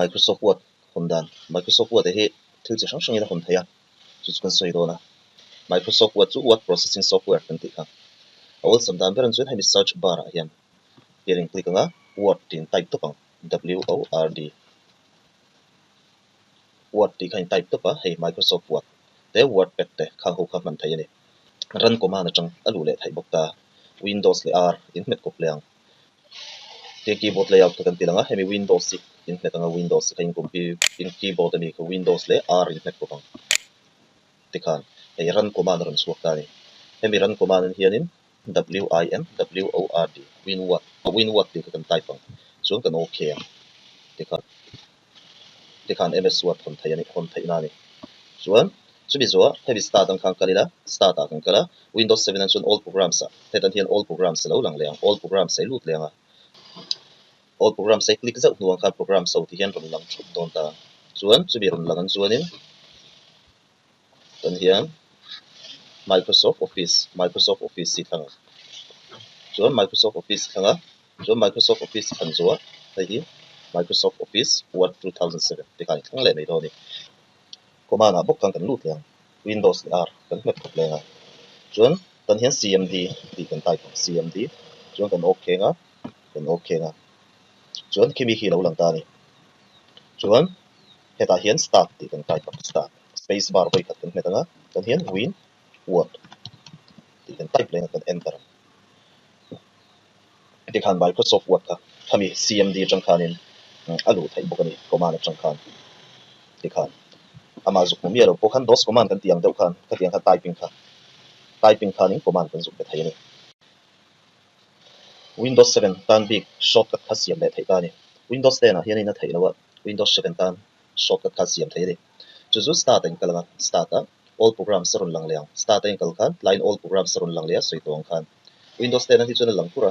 Microsoft Word hồn đàn Microsoft Word thì thứ chỉ sáng sinh là hồn thầy à chú cần suy đồ na Microsoft Word chú word processing software kan ti ka awal samdan beran chú hay search bar hian hian click nga word tin type to pang WORD word ti kan type to pa hey Microsoft Word te word pet te khang ho kha man thai ani run command atang alu le thai bok ta Windows le R in met kop leang te keyboard layout kan ti langa hemi Windows 6 in met anga Windows kan in keyboard ani ko Windows le R in met kopang ti khan hey run command ron suak ta ni hemi run command hianin WINWORD winword ti kan type pang chuan kan okay ti khan MS Word hon thai na ni chuan chu bi zo heavy start ang khang kalila start a kan kala Windows 7 an chun all programs a hetan hian all programs lo lang leang all programs sai lut leanga all programs sai click zau nuang kha program so ti hian ron lang thut don ta chuan chu bi ron lang an chuanin tan hian Microsoft Office si thanga chuan Microsoft Office thanga chuan Microsoft Office kan zo hi Microsoft Office Word 2007 ti kan thang le nei do ni command a bok kan lut leang Windows R kan met kop lenga chuan tan hian CMD ti kan type CMD chuan kan okay nga chuan kimi hi lo lang ta ni chuan heta hian start ti kan type start space bar vai kan met anga tan hian Win Word ti kan type lenga kan enter ti khan Microsoft Word ka thami CMD chang khanin alu thai bok ani command chang khan ti khan ama zuk mi ro pokhan dos command kan tiang deuh khan ka tiang kha typing khanin command kan zuk be thai ni Windows 7 tan big shortcut kha siam le thai ta ni Windows 10 a hian in a thai lawa Windows 7 tan shortcut kha siam thai ni chu start ang kalanga start a all programs ron lang leang start ang kal khan line all programs ron lang le soi tong khan Windows 10 a hi chuna lang pura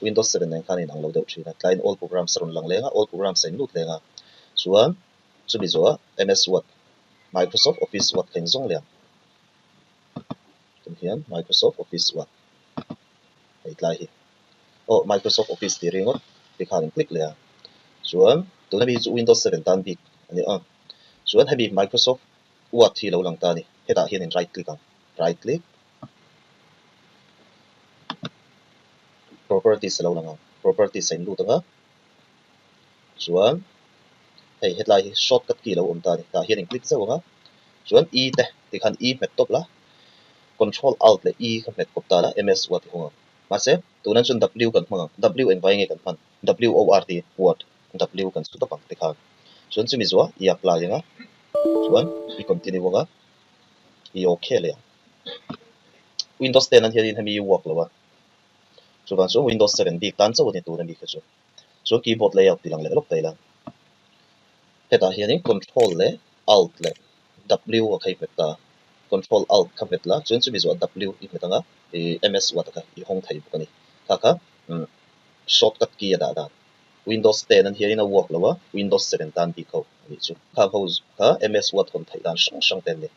Windows 7 ang khan in ang lo deuh thina line all programs ron lang lenga all programs sai lut lenga chuan chu bi zo MS Word Microsoft Office Word kan zong leang hian Microsoft Office Word hei tlai hi Microsoft Office ti ringot ti khan click le chuan tuna bi chu Windows 7 tan big ani chuan hemi Microsoft Word hi lo lang ta ni heta hian in right click properties lo lang properties sai lu tanga chuan hei hetlai hi shortcut key lo om ta ni ta hian in click zawanga chuan E te ti khan E met top la Control Alt le E kan met kop ta la MS Word hi honga mase tunan chun W kan hmanga W en vai nge kan man WORD Word W kan su ta pang ti khan chuan chumi zo I apply nga chuan I continue nga I okay le Windows 10 an hian in hemi work lo wa chuan chu Windows 7 big tan chaw ni tu na mi kha chu keyboard layout ti lang le lok tai la heta hian in Control le Alt le W a khai met ta Control Alt kha met la chuan chumi zo W I met anga MS Word ka I hong thai bukani kha shortcut key da Windows 10 an hian in a work lo wa Windows 7 tan bi ko ani chu kha MS Word hon thai dan sang ten ni